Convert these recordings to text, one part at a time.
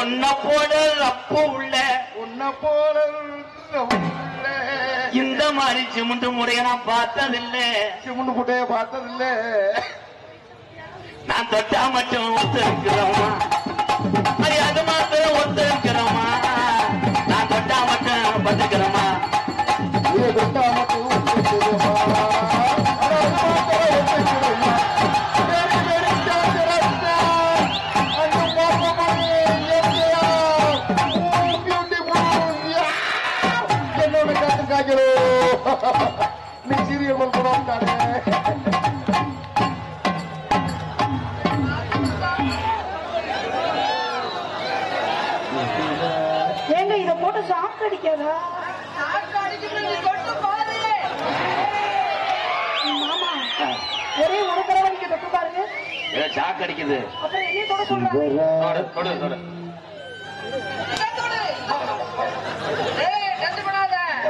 உன்ன போல ரப்பு உள்ள இந்த மாதிரி சிமுண்டு முறைய நான் பார்த்ததில்லை. சிமுண்டு முட்டைய பார்த்ததில்லை. நான் தொட்டா மட்டும் ஒத்துக்கிறோமா, அது மாத்திரம் ஒத்துக்கிறோமா, நான் தொட்டா மட்டும் பத்துக்கிறோமா, தொட்டா மட்டும் ஒத்துக்கிறோமா. நீ சீரியல் போனோம் தானே. ஏங்க இத போட்டு சாக்கு அடிக்காதா? மாமா ஒரே ஒரு தடவை நீங்க தொட்டு பாருங்க. சாக்கு அடிக்குது. அப்புறம் என்ன தொட சொல்றாங்க?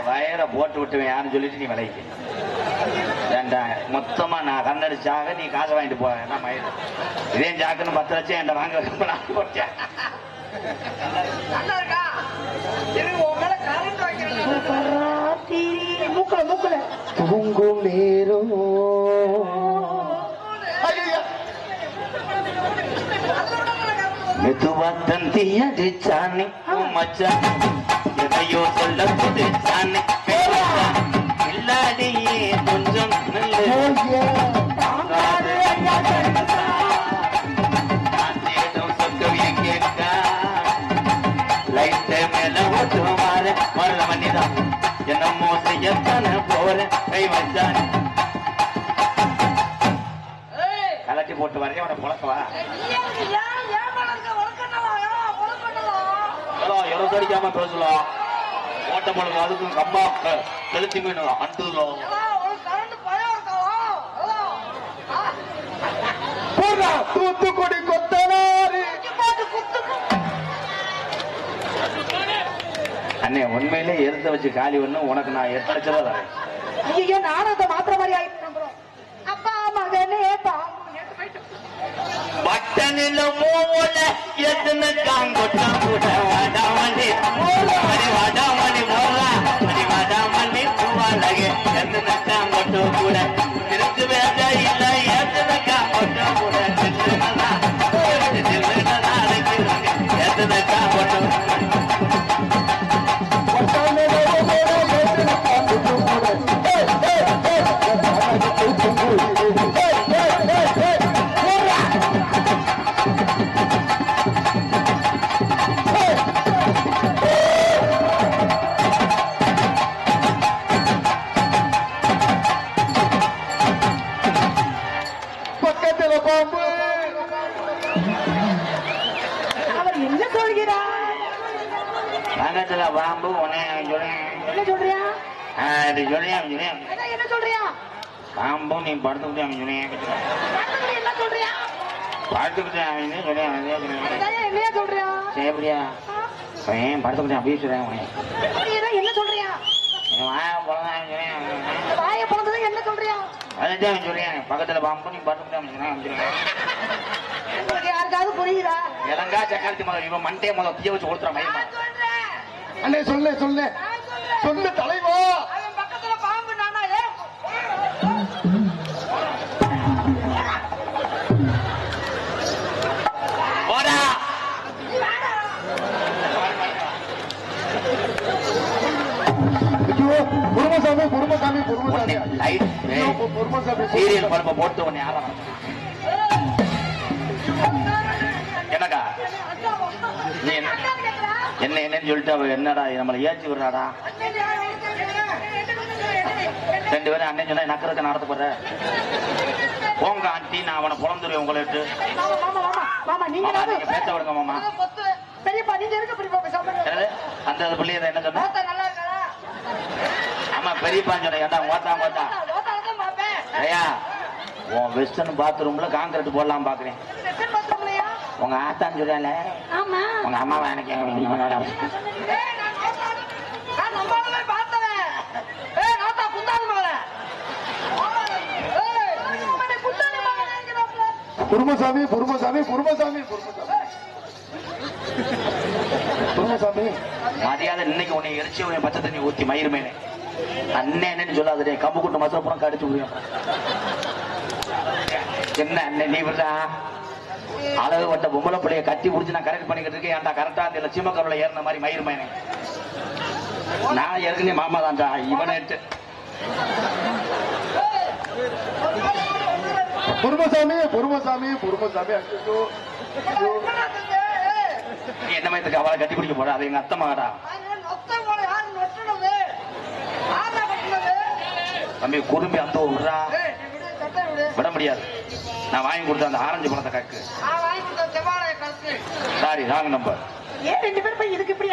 வயரை போட்டு விட்டுவேன் யாருன்னு சொல்லிட்டு நீ விலைக்கு வேண்டாம். மொத்தமா நான் கண்ணடிச்சாக நீ காசை வாங்கிட்டு போ. என்ன மயிறு இதே சாக்குன்னு 10 லட்சம் என்கிட்ட வாங்க போட்டேன். மூக்குல தூங்கும் நேரம் மெதுவா தந்தி அடிச்சானே மச்சான் எதையோ சொல்ல துடிச்சானே இல்லாடியே கொஞ்சம் சொக்கவிய கேட்கா லைட் மேல ஓட்டுமாற மரண மணிதான் என்னமோ செய்யத்தான போற கை வச்சான் கலட்டி போட்டு வரைய அவனை புழக்கவா அடிக்காம பேசலாம். ஓட்ட பொழுது அதுக்கும் கம்மா செலுத்தி மீனலாம் அண்டுலாம் தூத்துக்குடி கொத்தனாரு. அண்ணே உண்மையிலே எடுத்து வச்சு காலி ஒண்ணு உனக்கு நான் 8 லட்சம் ரூபாய் தரேன். ஐயோ நானும் அந்த மாத்திர மாதிரி ஆயிட்டு அப்பா மகனே பட்டனில மூல எத்தனை காங்கொட்டா கூட வாடாமணி வாடாமணி போறா அடி வாடாமணி பூவாலகே எத்தனை காங்கொட்டு கூட திருத்து வேத இல்ல எத்தனை காங்கொட்டு கூட எத்தனை காங்கொட்டு அவர் என்ன சொல்கிறார்? பக்கத்துல பாம்பு என்ன சொல்றியா? என்ன சொல்றியா? பாம்பு நீ படுத்துக்கிட்டு என்ன சொல்றியா? படுத்துக்கிட்டு என்ன சொல்றியா? எப்படியா படுத்துக்கிட்டேன் அப்படியே சொல்றேன். என்ன சொல்றியா? வாய பிறந்தது என்ன சொல்றியா? அதுதான் சொல்றேன். பக்கத்துல பாம்பு நீ படுத்துக்கிட்டேன். யாருக்காவது புரியுதா? இலங்கா சக்கரத்தி முதல் இவன் மண்டே முதல் தீய வச்சு கொடுத்துற மயமா. அண்ணே சொல்லு சொல்லு சொல்லு தலைவா. பக்கத்துல பாம்பு நானா போடா. குருமசாமி குருமசாமி குருமசாமி லைட் குருமசாமி சீரியல் பல்ப போட்டு உன்னை யாரும் என்னக்கா நீ என்ன என்னன்னு சொல்லிட்டு அவ என்னடா நம்மளை ஏற்றி விடுறாடா. 2 பேரும் அண்ணன் சொன்னா நக்கறதுக்கு நடத்த போற போங்க ஆண்டி நான் அவனை புலந்துருவேன் உங்களுக்கு. நீங்க பேச விடுங்க மாமா. அந்த பிள்ளைய என்ன சொன்ன? ஆமா பெரியப்பான்னு சொன்ன. ஏண்டா ஓட்டா ஐயா உன் வெஸ்டர்ன் பாத்ரூம்ல காங்கிரீட் போடலாம் பாக்குறேன். உங்க ஆத்தான்னு சொல்றால உங்க அம்மாவை எனக்கு குருமசாமி குருமசாமி குருமசாமி குருமசாமி குருமசாமி மரியாதை இன்னைக்கு உன்னை எரிச்சு உன்னை பச்சை தண்ணி ஊத்தி மயிருமேனே அண்ணன்னு சொல்லாதே கம்பு கூட்டு மசப்புறம் கடிச்சு விடுவேன் என்ன அண்ணன் நீ விடுறா அளவு வட்ட பொம்பளை பிள்ளைய கட்டி பிடிச்சி நான் கரெக்ட் பண்ணிக்கிட்டு இருக்கேன் ஏன்டா கரெக்டா அந்த லட்சியமக்கரோட ஏறின மாதிரி மயிருமேனே நான் ஏற்கனவே மாமா தான்டா இவனை குருமசாமி குருமசாமி குருமசாமி அச்சோ நீ என்ன மாதிரி அவளை கட்டி பிடிக்க போற அது எங்க அத்தை மகடா தம்பி குறும்பி அந்த விடுறா விட முடியாது நான் வாங்கி கொடுத்த அந்த ஆரஞ்சு பழத்தை கக்கு சாரி ராங் நம்பர் ஏன் 2 பேரும் போய் இதுக்கு இப்படி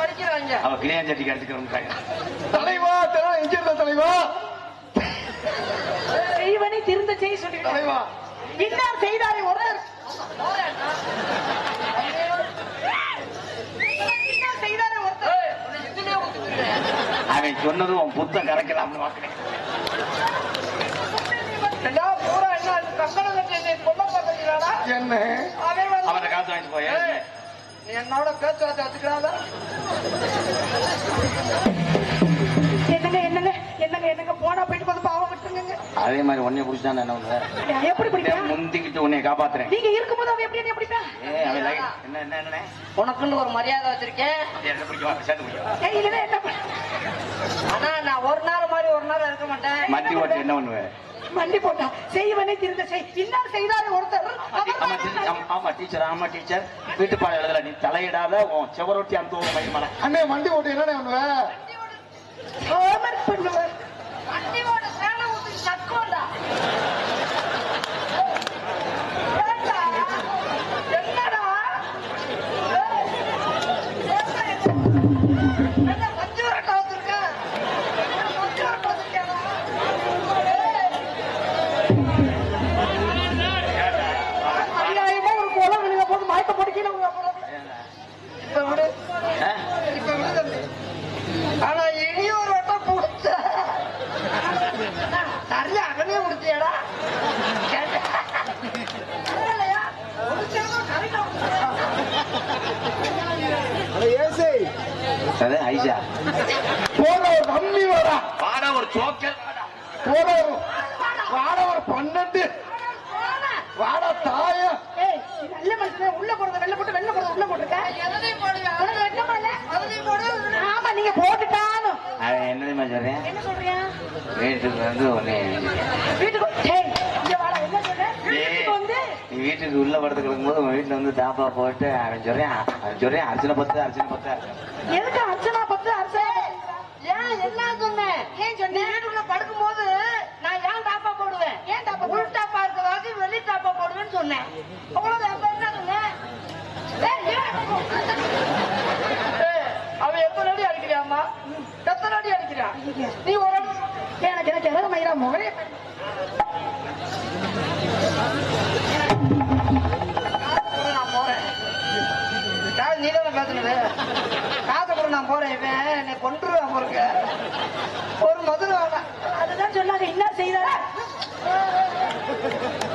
அடிக்கிறாங்க அவ கிளியாஞ்சட்டிக்கு அடிச்சுக்கிறோம் தலைவா எங்க இருந்த தலைவா செய்வனை திருந்த செய்ய சொல்லி தலைவா இன்னார் செய்தாரே ஒருத்தர் இன்னார் செய்தாரே ஒருத்தர் அவன் சொன்னதும் உன் புத்தம் கரைக்கலாம்னு வாக்குறேன் என்ன அவனை காசு வாங்கிட்டு போய் என்னோட பேச்சுவார்த்தை வச்சுக்கிறாங்க என்னங்க என்னங்க என்னங்க என்னங்க போனா போயிட்டு போது பாவம் விட்டுருங்க அதே மாதிரி உன்னைய குடிச்சான் என்ன ஒண்ணு எப்படி பிடிப்பேன் முந்திக்கிட்டு உன்னைய காப்பாத்துறேன் நீங்க இருக்கும்போது அவன் எப்படி என்ன பிடிப்பேன் அவன் என்ன என்ன என்ன உனக்குன்னு ஒரு மரியாதை வச்சிருக்கேன் என்ன பிடிக்கும் சேர்த்து பிடிக்கும் இல்லைன்னா என்ன ஆனா நான் ஒரு நாள் மாதிரி ஒரு நாள் இருக்க மாட்டேன் மண்டி ஓட்டு என்ன பண்ணுவேன் மண்டி போட்டா செய்வனே திருந்த செய் இன்னார் செய்தாரே ஒருத்தர் ஆமா டீச்சர் வீட்டு பாடம் எழுதல நீ தலையிடாத உன் செவரொட்டி அந்த மயிர்மலை அண்ணே வண்டி ஓட்டு என்ன பண்ணுவேன் பண்ணுவார் வண்டியோட சேலை ஊத்தி சக்கோண்டா என்னடா மஞ்சு வரட்டா வச்சிருக்கேன் மஞ்சு வரட்டா வச்சிருக்கேன் அநியாயமா ஒரு கோலம் விழுக போது மயக்க போட்டு கீழே விழுக போறது இப்ப விடு இப்ப விடு தம்பி ஆனா இனி ஒரு வட்டம் புடிச்ச சரியா அகனே முடிச்சியடா அது ஐஷா போன ஒரு கம்மி வரா வாடா ஒரு சோக்கல் போன ஒரு வாட ஒரு 12 வாடா தாய ஏய் இது நல்ல மனுஷன் உள்ள போறது வெள்ள போட்டு வெள்ள போறது உள்ள போட்டுருக்க எதையும் போடுங்க உனக்கு வெட்கமா இல்ல? அதையும் போடு ஆமா நீங்க போட்டுட்டாலும் அவன் என்னதுமா சொல்றேன் என்ன சொல்றியா வீட்டுக்கு வந்து உன்னை வீட்டுக்கு ஏய் இங்க வாடா என்ன சொல்ற வீட்டுக்கு வந்து நீ வீட்டுக்கு உள்ள படத்துக்கு இருக்கும்போது உன் வீட்டுல வந்து தாப்பா போட்டு அவன் சொல்றேன் அர்ச்சனை பத்து எதுக்கு அர்ச்சனா பத்து அர்ச்சனா ஏன் என்ன சொன்னேன் ஏன் சொன்ன வீட்டுக்குள்ள படுக்கும் போது நான் ஏன் டாப்பா போடுவேன் ஏன் டாப்பா உள் டாப்பா இருக்கிறவாக்கு வெளி டாப்பா போடுவேன்னு சொன்னேன் அவ்வளவு அப்ப என்ன சொன்னேன் அவன் எத்தனை அடி அடிக்கிறாம்மா எத்தனை அடி அடிக்கிறா நீ ஒரு எனக்கு எனக்கு எதாவது மயிரா முகரே நான் போறேன் நீ தானே பேசுனது காசை கூட நான் போறேன் இவன் என்னை கொண்டுருவான் பொறுக்க ஒரு மதுரை வேண்டாம் அதுதான் சொன்னாங்க என்ன செய்தாரா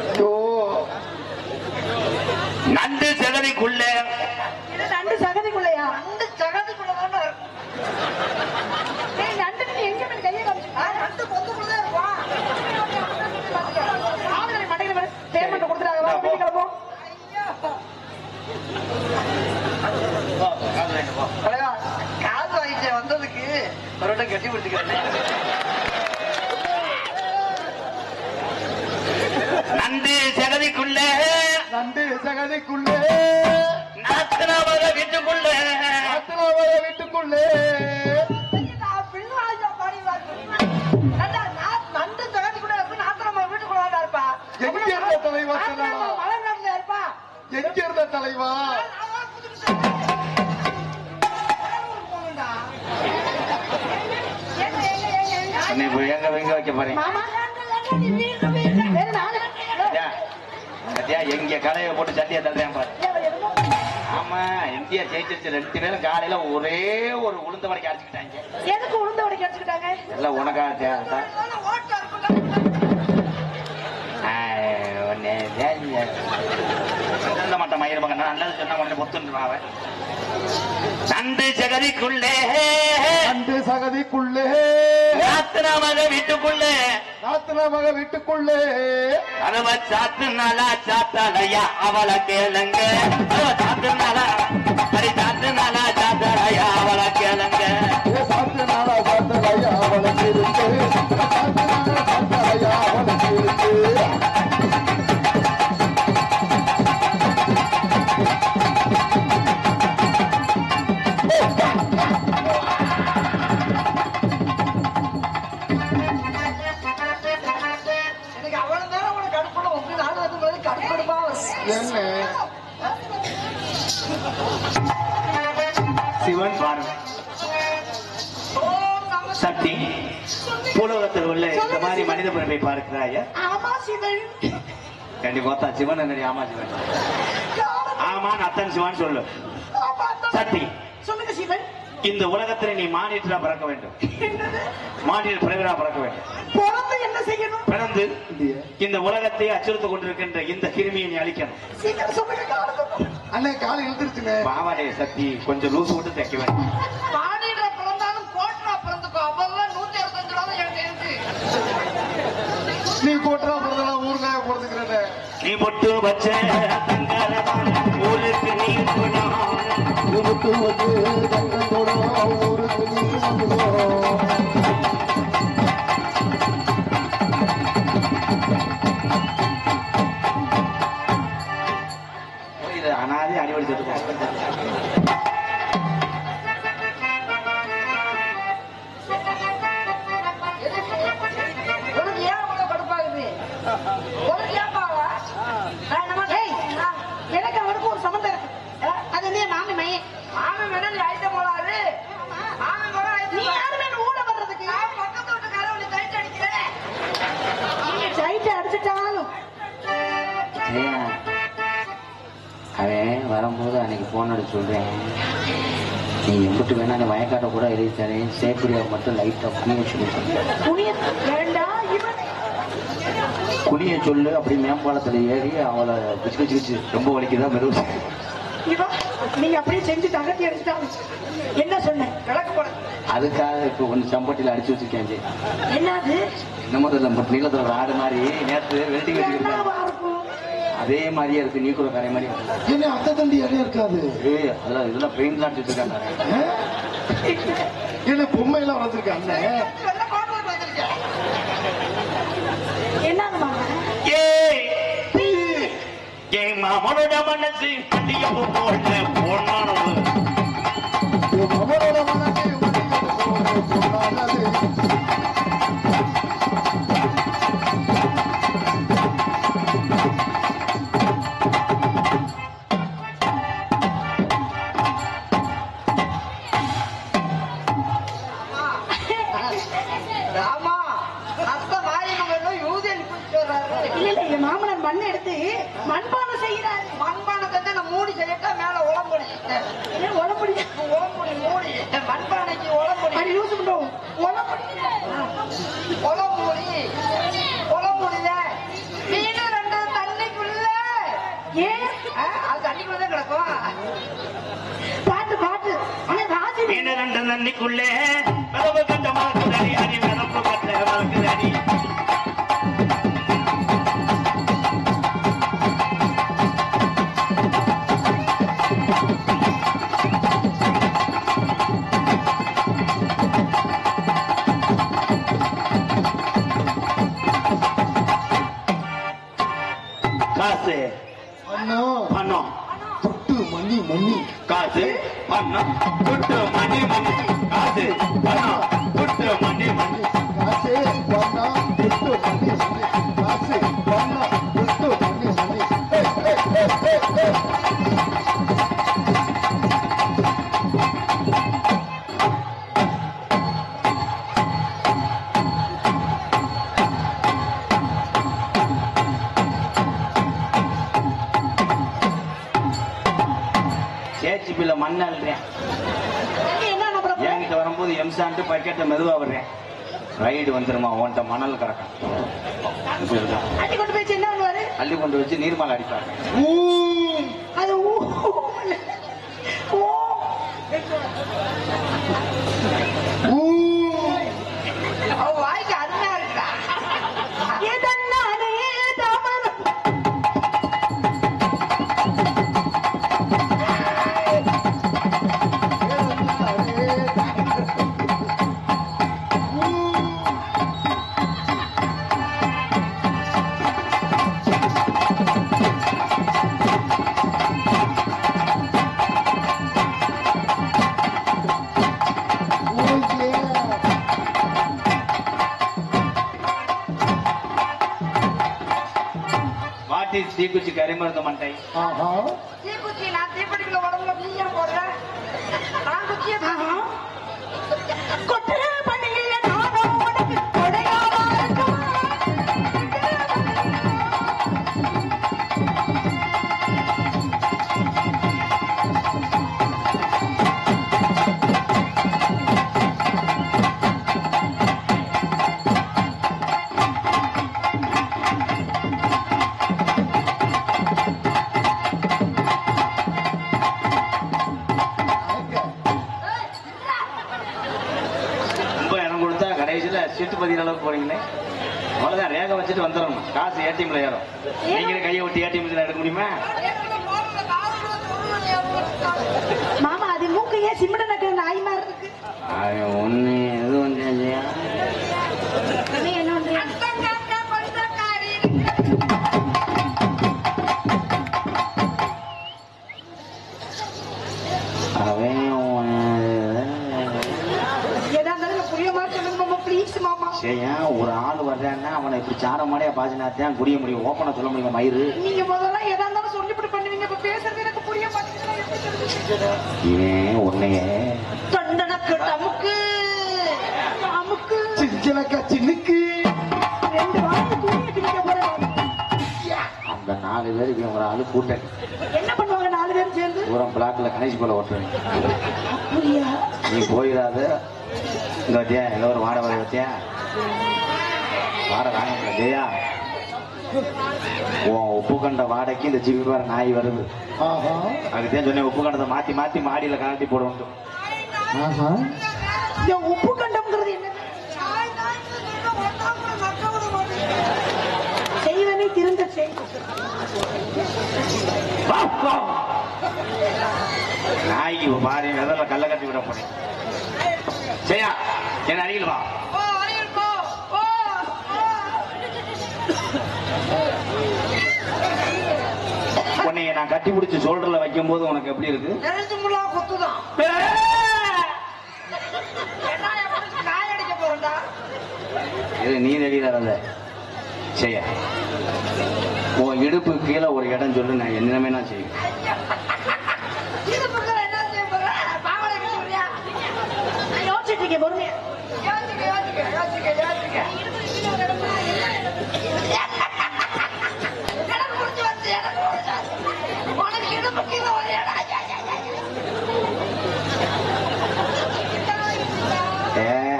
ஐயோ நண்டு செதறிக்குள்ள இது நண்டு சகதிக்குள்ளையா அந்த ஜகத்துக்குள்ளதான ஏய் நண்டு நீ எங்க போய் கையை காமிச்சு ரெண்டு பொந்துக்குள்ளதான் இருப்பான் ஆளுகளை மண்டையில பேமெண்ட் கொடுத்துட்டாங்க வா வீட்டுக்கு கிளம்பும் தலைவா, காசு வாங்கிட்டு வந்ததுக்கு ஒரு வட்டம் கட்டி பிடிச்சிக்கிறேன் நண்டு செதறிக்குள்ள நண்டு சகதிக்குள்ளே நாத்தனாவத வீட்டுக்குள்ள அத்தனாவத வீட்டுக்குள்ளே நண்டு ஜகத்துக்குள்ள இருக்கு நாத்திரமா வீட்டுக்குள்ள இருப்பா எங்க இருந்த தலைவா சொல்லலாம் மலை நாட்டுல இருப்பா எங்க இருந்த தலைவா நீ இப்ப எங்க வைக்க போறேன் மாமா வேற நானு சத்தியா எங்க கடையை போட்டு சட்டியை தள்ளுறேன் பாரு ஆமா இந்தியா ஜெயிச்சிருச்சு 2 பேரும் காலையில ஒரே ஒரு உளுந்த வடைக்கு அடிச்சுக்கிட்டாங்க எதுக்கு உளுந்த உடைக்க வச்சுக்கிட்டாங்க எல்லாம் உனக்காக தேவை இந்த மட்டமா இருப்பாங்க நல்லது சொன்னா உடனே பொத்துன்றாவன் நண்டு ஜெகதிக்குள்ளே நண்டு சகதிக்குள்ளே ராத்திரா மக வீட்டுக்குள்ளே ராத்திர மக வீட்டுக்குள்ளே கதவை சாத்துனாலா சாத்தாலையா அவளை கேளுங்க கதவை சாத்துனாலா சரி சாத்துனாலா சாத்தாலையா அவளை கேளுங்க சாத்து நாளா சாத்தலையா அவளுக்கு இருக்கு சாத்து நாளா சாத்தலையா அவளுக்கு இருக்கு எனக்கு அவ்வளவு நேரம் உனக்கு கடுப்பட உங்க நாள் வந்து போது கடுப்படுப்பா என்ன சிவன் பாருங்க சக்தி பூலோகத்தில் உள்ள இந்த மாதிரி மனித பிறப்பை பார்க்கிறாயா ஆமா சிவன். கண்டிப்பா சிவன் என்னடி ஆமா சிவன் ஆமா அத்தன் சிவன் சொல்லு ஆமா, அதான். சக்தி சொல்லுங்க சிவன். இந்த உலகத்தில் நீ மானிட்டரா பிறக்க வேண்டும் மானிடர் பிறவிடா பிறக்க வேண்டும் பிறந்து என்ன செய்யணும்? பிறந்து இந்த உலகத்தை அச்சுறுத்திக் கொண்டிருக்கின்ற இந்த கிருமியை நீ அழிக்கணும் சீக்கிரம் சொல்லுங்க, காரணம். அண்ணே கால் இழுத்துருச்சுனே பாவாடே சக்தி கொஞ்சம் லூசு விட்டு தைக்க வேண்டும் பாடிடுற பிறந்தாலும் கோட்டரா பிறந்துக்கோ அப்பெல்லாம் 125 ரூபா தான் எனக்கு இருக்கு. நீ கோட்டரா பிறந்தலாம் ஊருக்காக பிறந்துக்கிறேன் நீ பொட்டு வச்ச தங்கரமான ஊருக்கு நீ போனான். முத்து வந்து தங்கத்தோட ஊருக்கு நீ வந்துடும் இது அனாதி அடிவடி செத்து உனக்கு ஏன் அவ்வளவு கடுப்பாகுது? உனக்கு ஏன் பாவா? நான் என்னமோ ஏய், எனக்கு அவனுக்கு ஒரு சம்பந்தம் இருக்கு. அது வந்து என் மாமி மையன். மாமன் வேணா நீ ஐட்டம் போடாது. மாமன் கூட நீ ஐட்டம் யாருமே என்ன ஊட வர்றதுக்கு? நான் பக்கத்து வீட்டுக்காரன் உன்னை டைட் அடிக்கிறேன். நீங்க சைட்டை அடிச்சுட்டாலும் அவன் வரும்போது அன்னைக்கு போன் அடிச்சு சொல்றேன் நீ எம்பிட்டு வேணா அந்த வயக்காட்ட கூட எழுதித்தானே சேப்பரியா மட்டும் லைட்டா குனிய சொல்லி புனிய வேண்டாம் இவன். குனிய சொல்லு அப்படி மேம்பாலத்துல ஏறி அவளை பிச்சு பிச்சு ரொம்ப வலிக்குதான் மெருகு இவன் நீங்க அப்படியே செஞ்சு தகத்தி அடிச்சுட்டாங்க. என்ன சொன்னேன்? விளக்கு போட அதுக்காக இப்ப கொஞ்சம் சம்பட்டியில அடிச்சு வச்சிருக்கேன் என்னது? இன்னும் நம்ம நீளத்துல ஒரு ஆடு மாதிரி நேற்று வெல்டிங் என்னவா வச்சுருக்கேன் இருக்கும்? அதே மாதிரியே இருக்கு நீ கூட கரை மாதிரி என்ன அத்தை தண்டி யாரையும் இருக்காது அதெல்லாம் இதெல்லாம் பெயிண்ட் தான் வச்சிருக்காங்க என்ன பொம்மை எல்லாம் வளர்ந்துருக்க அண்ணன் வெள்ள கோட்டை வச்சிருக்கேன். என்னது மாமா? மாமனோட மனசு பண்டிகை போல போனானது அவரோட மனசை பொன்னானது. ராமா அத்தை மாரியம்மன் யூதியன் குடிச்சு வர்றாரு. இல்ல இல்ல, என் மாமனார் மண் எடுத்து மண்பானம் செய்யறாரு. மண்பானத்தை நான் மூடி செய்யட்டா மேல உளம்புடி ஏன் உடம்புடி? உளம்புடி மூடி மண்பானைக்கு உளம்புடி அது யூஸ் பண்றோம். உடம்புடி. உளம்புடி உளம்புடிதான் மீன் 2 தண்ணிக்குள்ள ஏன்? அது தண்ணிக்குள்ளதான் கிடக்கும். பாட்டு பாட்டு. ஆனா ராசி மீன ரெண்டு நன்னிக்குள்ளே மிதப்பு கட்ட மறக்குதடி அடி மிதப்பு கட்ட மறக்குதடி காசு அண்ணா பணம் துட்டு மணி மணி காசு பணம் துட்டு மணி மணி காசு பணம் துட்டு மணி மணி காசு பணம் துட்டு மணி மணி காசு பணம் துட்டு மணி மணி சேச்சி பிள்ளை மண்ண அல்றேன் என்ன நம்புறோம்? என்கிட்ட வரும்போது எம்சான்ட்டு பக்கெட்டை மெதுவா வர்றேன் ரைடு வந்துருமா உன்ட்ட மணல் கிடக்கும் அடி கொண்டு போய் என்ன பண்ணுவாரு? அள்ளி கொண்டு வச்சு நீர்மலை அடிப்பாங்க ஊம் அது வாய்க்கு அருமையா இருக்கா எதன்னாலே தாமரம் தீக்குச்சி கரிமருந்த மண்டை தீக்குச்சி நான் தீப்படிக்கிற உடம்புல நீ ஏன் போடுற நான் குச்சியை கொட்டை பண்ணிய நானும் உனக்கு கொடையாவா இருக்குமா? சீட்டு பதின அளவுக்கு போறீங்களே அவ்வளவுதான் ரேகை வச்சுட்டு வந்துடணும் காசு ஏடிஎம்ல ஏறும் நீங்களே கையை விட்டு ஏடிஎம்ல எடுக்க முடியுமா மாமா அது மூக்கு ஏன் சிம்மட நக்கிற நாய் மாதிரி இருக்கு ஒண்ணு எதுவும் செஞ்சியா நீ என்ன பண்றியா? ஒரு ஆள் வர்றான்னா அவனை இப்படி சார மாடையா பாஜனாத்தான் புரிய முடியும் ஓப்பனா சொல்ல முடியுமா மயிறு நீங்க முதல்ல எதா இருந்தாலும் சொல்லிவிட்டு பண்ணுவீங்க இப்ப பேசுறது எனக்கு புரிய மாட்டேங்குது இவன் உன்னையே தொண்டனக்கு நமக்கு நமக்கு சின்னக்கா சின்னுக்கு 2 வாரம் தூங்கி பிடிக்க போறேன் அந்த 4 பேருக்கு ஒரு ஆளு கூட்டம் என்ன பண்ணுவாங்க 4 பேரும் சேர்ந்து தூரம் பிளாக்ல கணேஷ் போல ஓட்டுறேன் அப்படியா நீ போயிடாத இந்த வத்தியா ஏதோ ஒரு வாடகை வர வத்தியா வாடகை வாங்க ஜெயா உன் உப்பு கண்ட வாடகைக்கு இந்த ஜிபி வர நாய் வருது அதுதான் சொன்னேன் உப்பு கண்டத்தை மாத்தி மாத்தி மாடியில கலட்டி போடுவோம் உப்பு கண்டம்ங்கிறது என்ன செய்வனை திருந்த செய் நாய்க்கு பாரு வெதர்ல கல்ல கட்டி விட போனேன் ஜெயா என்ன அருகில் வா உன்னைய நான் கட்டி பிடிச்சு சோல்டர்ல வைக்கும் போது உனக்கு எப்படி இருக்கு இது நீ தெரியாத செய்ய உன் இடுப்பு கீழே ஒரு இடம் சொல்லு நான் என்னமே நான் செய்வேன் யோசிச்சுட்டு பொறுமையா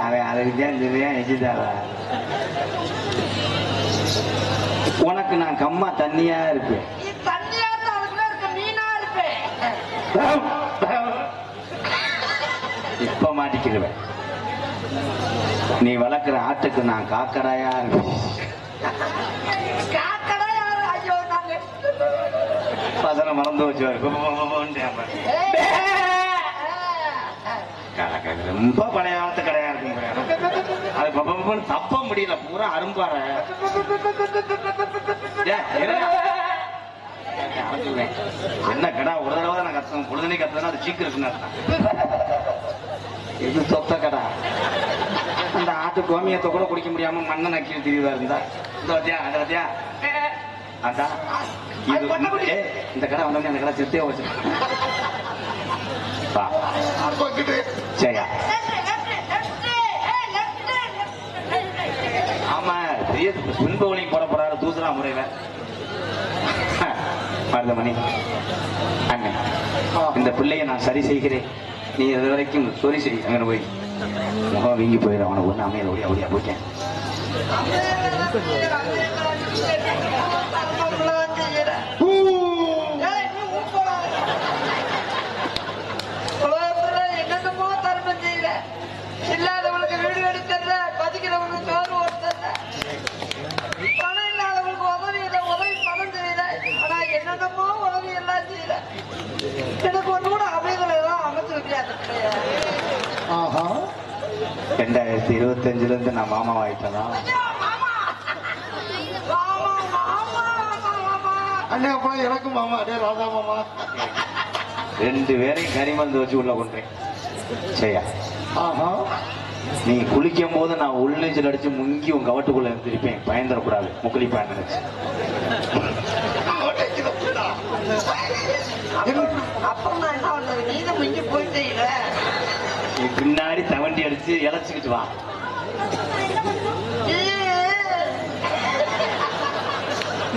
அவன் அதுக்கு உனக்கு நான் கம்மா தண்ணியா இருப்பேன் இப்ப மாட்டிக்கிடுவேன் நீ வளர்க்கிற ஆட்டுக்கு நான் காக்கடாயா இருப்பேன் பசங்க மறந்து வச்சுவாரு ரொம்ப பழைய காலத்து கடையா இருக்குங்க அது தப்ப முடியல பூரா அரும்பாற என்ன கடை ஒரு தடவை நான் கத்தணும் பொழுதுனே கத்துனா அது சீக்கிரம் இருக்குன்னு இது சொத்த கடை அந்த ஆட்டு கோமியத்தை கூட குடிக்க முடியாம மண்ணை நக்கி திரிவா இருந்தா இந்த வத்தியா அந்த வத்தியா அதான் இந்த கடை வந்தோடனே அந்த கடை செத்தே வச்சு சரியா ஆமா பெரிய பின்பவனையும் போட போறாரு தூசரா முறையில மருதமணி அண்ணன் இந்த பிள்ளைய நான் சரி செய்கிறேன் நீ இது வரைக்கும் சொரி செய் அங்கே போய் முகம் வீங்கி போயிடும் அவனை ஒண்ணு அமையல ஓடியா ஓடியா போயிட்டேன் 2025 இருந்து நான் மாமா ஆயிட்டேனா? அண்ணே அப்பா எனக்கும் மாமா. அடே ராதா மாமா. 2 பேரையும் கரிமருந்து வச்சு உள்ள கொண்டேன். சரியா? ஆஹா. நீ குளிக்கும் போது நான் உள்நெஞ்சில் அடிச்சு முங்கி உன் கவட்டுக்குள்ள இருந்திருப்பேன். பயந்துடக்கூடாது. முக்குளி பயன் நினைச்சு அப்புறம் நான் என்ன பண்றது? நீதான் மிஞ்சி போயிட்டீங்க. நீ பின்னாடி தவண்டி அடிச்சு இழைச்சிக்கிட்டு வா.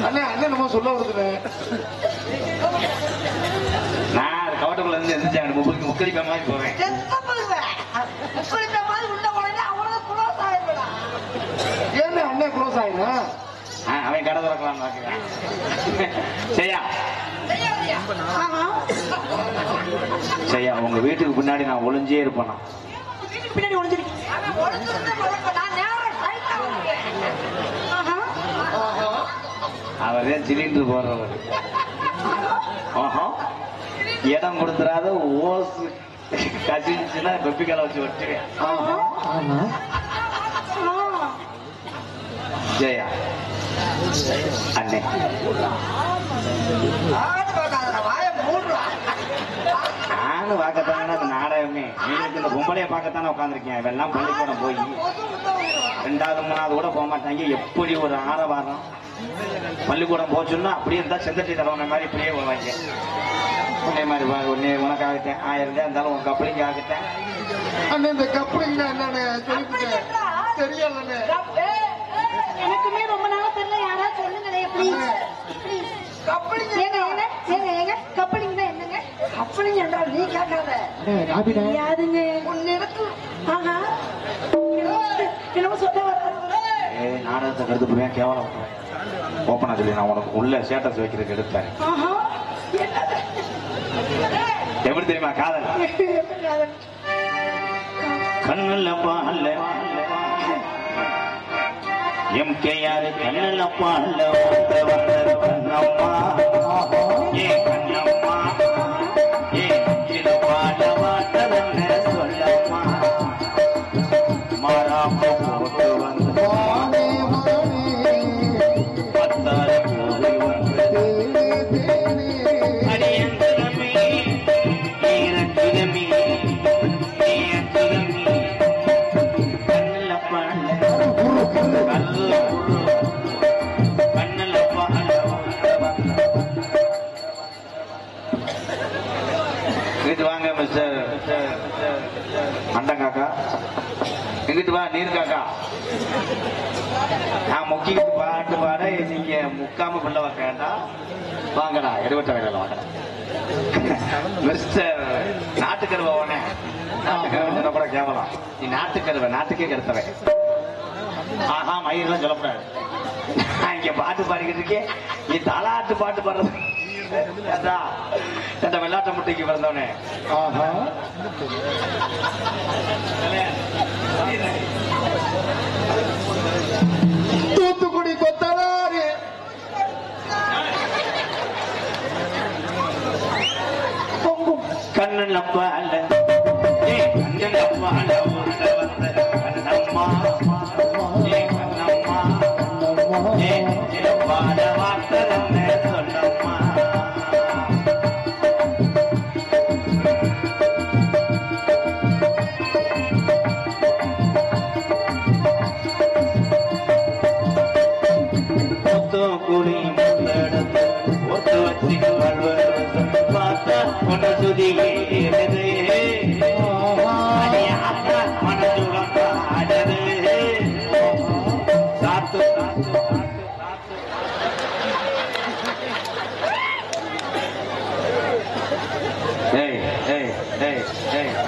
அண்ணே அண்ணன் நம்ம சொல்ல வருதுண்ணே. நான் கவட்டுக்குள்ள இருந்து எந்திரிச்சாங்க முக்குளி பயன் மாதிரி போவேன். ஏன்னு அண்ணன் க்ளோஸ் ஆயினா? அவன் கடை திறக்கலாம் பாக்குறேன். சரியா? சரியா? உங்க வீட்டுக்கு பின்னாடி நான் ஒளிஞ்சே இருப்பேனா? வீட்டுக்கு பின்னாடி ஒளிஞ்சிருக்கீங்க. அவரே சிலிண்டர் போடுறவர். ஆஹா. இடம் கொடுத்துறாத ஓசு கசிச்சுன்னா வெப்பிக்கால வச்சு வச்சுருவேன். ஜெயா அண்ணே நானும் பார்க்கத்தானே அந்த நாடகமே. நீங்க இந்த பொம்பளைய பார்க்கத்தானே உட்காந்துருக்கேன். இவெல்லாம் பள்ளிக்கூடம் போய் 2வது 3வது கூட போக மாட்டாங்க. எப்படி ஒரு ஆரவாரம் பள்ளிக்கூடம் போச்சுன்னா அப்படியே இருந்தா செந்தட்டி தரவன மாதிரி இப்படியே போவாங்க. உன்னை மாதிரி உன்னை உனக்காகத்தேன் 1000 இருந்தாலும் உன் கப்பலிங்க ஆகத்தேன். அண்ணே இந்த கப்பலிங்க என்னன்னு சொல்லிவிட்டேன். தெரியாதுண்ணே. எனக்குமே ரொம்ப நாளா தெரியல. யாராவது சொல்லுங்களே ப்ளீஸ். கப்பலிங்க ஏங்க கப்பலிங்க என்னங்க? கப்பலிங்க என்றால் நீ கேட்காத. யாருங்க? உன்னிடத்து ஆஹா என்னமோ சொல்ல வர. நாடகத்தை கருத்து போய் கேவலம் ஓப்பனா சொல்லி நான் உனக்கு உள்ள ஸ்டேட்டஸ் வைக்கிறதுக்கு எடுத்தேன். எப்படி தெரியுமா காதல்? கண்ணுல பால்ல எம்கேஆர் கண்ணுல பால்ல வந்த கண்ணம்மா ஏ கண்ணம்மா ஏ சில பாட வாட்டதென்ன சொல்லம்மா மாறாம போட்டு வந்து பத்தார போய் வந்து அடியந்தனமே ஈரத்துதமே ஈரத்துதமே கண்ணுல பால்ல கண்ணுல பால்ல இங்கிட்டு வாங்க மிஸ்டர் அண்டன் காக்கா. இங்கிட்டு வா நீர் காக்கா. நான் முக்கிட்டு பாட்டு பாட நீங்க முக்காம பிள்ளை வைக்க வேண்டாம். வாங்கடா எடுவட்ட வேலையில வாங்கடா. மிஸ்டர் நாட்டுக்கருவனே. நாட்டுக்கருவ கூட கேவலம். நீ நாட்டுக்கருவ நாட்டுக்கே கருத்தவன். ஆஹா மயிரெல்லாம் சொல்லக்கூடாது. நான் இங்க பாட்டு பாடிக்கிட்டு இருக்கேன். நீ தாலாட்டு பாட்டு பாடுறது வெள்ளாட்ட முட்டைக்கு பிறந்தவனே. ஆஹா. தூத்துக்குடி கொத்தனாரு கண்ணன் அப்பா அல்ல ஏ கண்ணன் அப்பா அல்ல வந்த கண்ணம்மா ஏ கண்ணம்மா ஏ பாட வார்த்ததென்ன சொல்லம்மா. குடி முத்தெடுத்து ஒத்து வச்சு பார்த்தா ஒன்று சுதியே மனசுடது சாத்து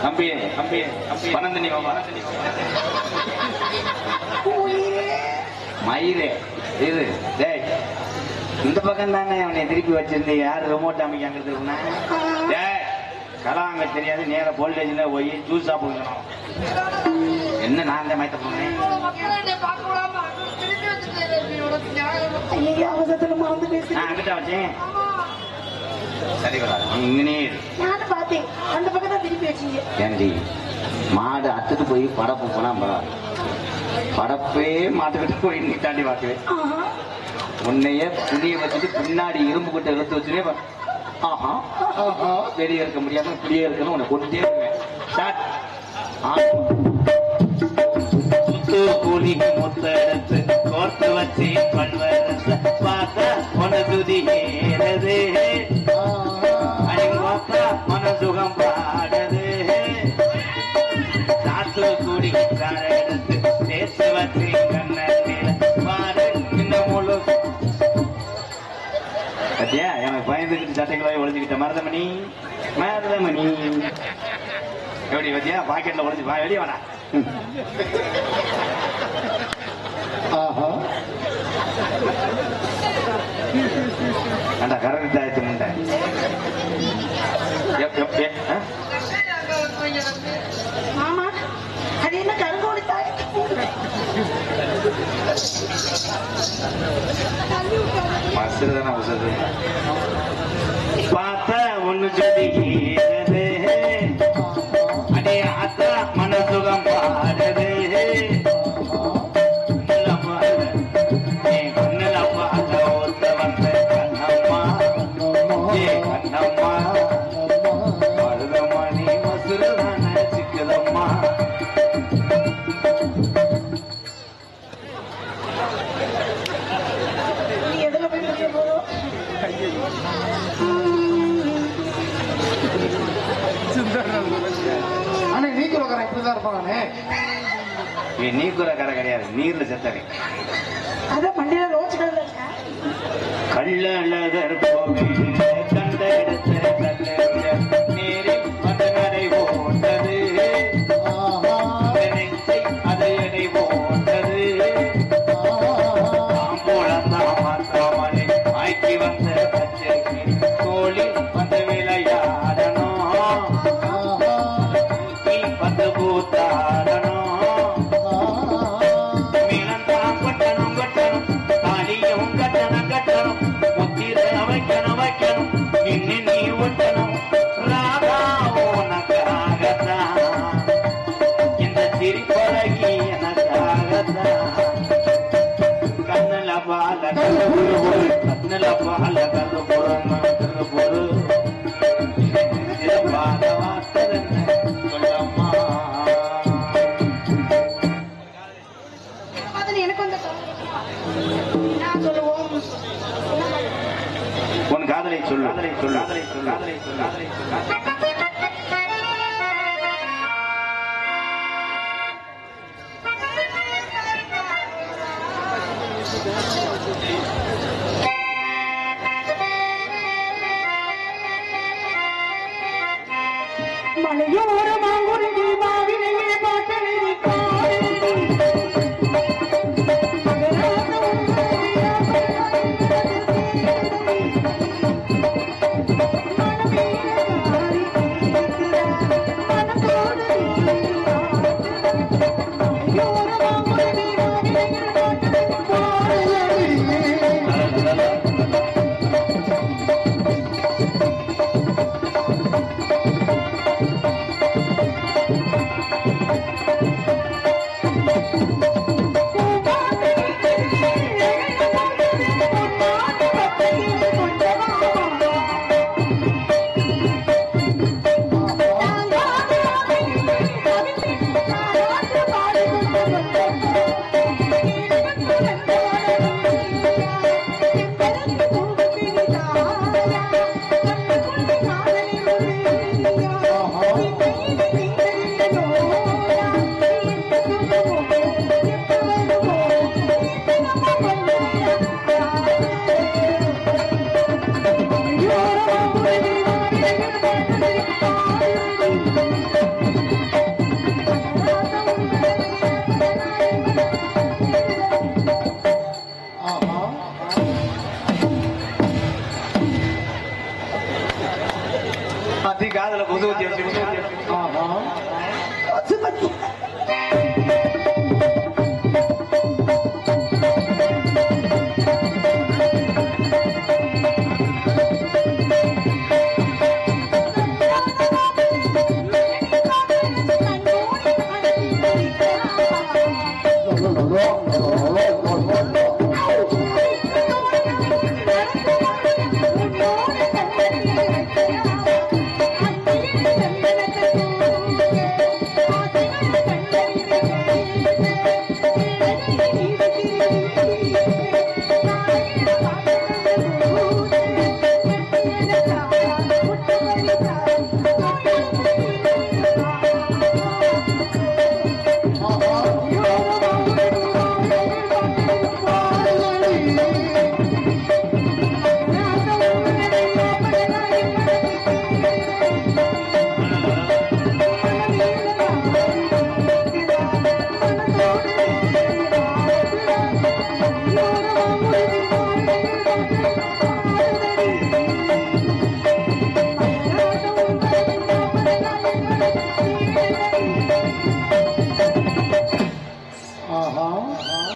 தம்பி தம்பி தம்பி பணந்து நீ மயிரே இது டேய் இந்த பக்கம் தானே அவனை திருப்பி வச்சிருந்தேன். யாரு ரிமோட் அமைக்காங்க திருப்பினா டேய் கலாம் அங்க தெரியாது. நேர போல்டேஜ்ல போய் ஜூஸ் சாப்பிடணும். என்ன நான் தான் மயத்த போனேன். அவசரத்துல மறந்து பேசி நான் அங்கிட்ட வச்சேன். சரி வராது நீ இங்கனே நானும் பார்த்தேன். அந்த பக்கம் தான் திருப்பி வச்சீங்க. ஏண்டி மாடு அத்துட்டு போய் படப்பு போனா பரவாயில்ல, படப்பே மாட்டுக்கிட்டு போய் நீ தாண்டி பார்க்குவேன். ஆஹா. உன்னைய துணியை வச்சுட்டு பின்னாடி இரும்பு கிட்ட எடுத்து வச்சுனே ஆஹா ஆஹா வெளியே இருக்க முடியாம இப்படியே இருக்கணும், உன்னை கொண்டுட்டே இருப்பேன். ஸ்டார்ட். கூலி முத்தெடுத்து கோர்த்து வச்சு பண்வரச பார்த்தா மனசுதி ஏறது, பார்த்தா மனசுகம் பாடுது. சாத்துக்குடி கார எடுத்து தேசு வச்சு கண்ண பாரு இந்த முழு பத்தியா எனக்கு பயந்துக்கிட்டு சட்டைகளாய் ஒழிஞ்சுக்கிட்ட மருதமணி மருதமணி எப்படி பத்தியா பாக்கெட்ல ஒழிஞ்சு வெளியே வேணா. கரண்ட் தாயத்து முண்டை மாமா அது என்ன கருங்கோடி தாய்? மசுதான உசது பார்த்தா ஒண்ணு சொல்லிக்கிறது, அடே அத்தா மனசுகம் பாடுது. கண்ணில் பாட ஒத்த வந்த கண்ணம்மா கண்ணம்மா மருதமணி மசுதான சிக்குதம்மா. நீ எதுல போய் முடிய போறோம்? ஆனா நீக்குறக்காரன் இப்படிதான் இருப்பானே. நீக்குற கடை கிடையாது, நீர்ல செத்தவை. அதான் மண்டியில ரோச்சு கடை இருக்க. கள்ளழகர் கோவில் கண்ட இடத்த கல்ல நீரில் வந்து நடை போட்டது, அது எடை போட்டது. தாமரை ஆக்கி வந்த பச்சைக்கு தோழி வந்து விளையாடணும், வந்து கூத்தாடணும். மீனந்தான் கட்டணும் கட்டணும், தாலியும் கட்டணும் கட்டணும், முத்திர வைக்கணும் வைக்கணும், இன்னி நீ ஒட்டணும். ராதா உனக்காகத்தான் இந்த சிரிப்பழகி எனக்காகத்தான். கண்ணுல பால கருபுரு கண்ணுல பால கருபுரு கருபுரு பால வார்த்ததென்ன சொல்லம்மா. எனக்கு வந்து நான் சொல்லுவோம். உன் காதலை சொல்லு, காதலை சொல்லு, காதலை சொல்லு, காதலை சொல்லு, காதலை சொல்லு. மலையோர மாங்குருகி மாவினையே பாட்டெழுதி காதல புது பசுபதி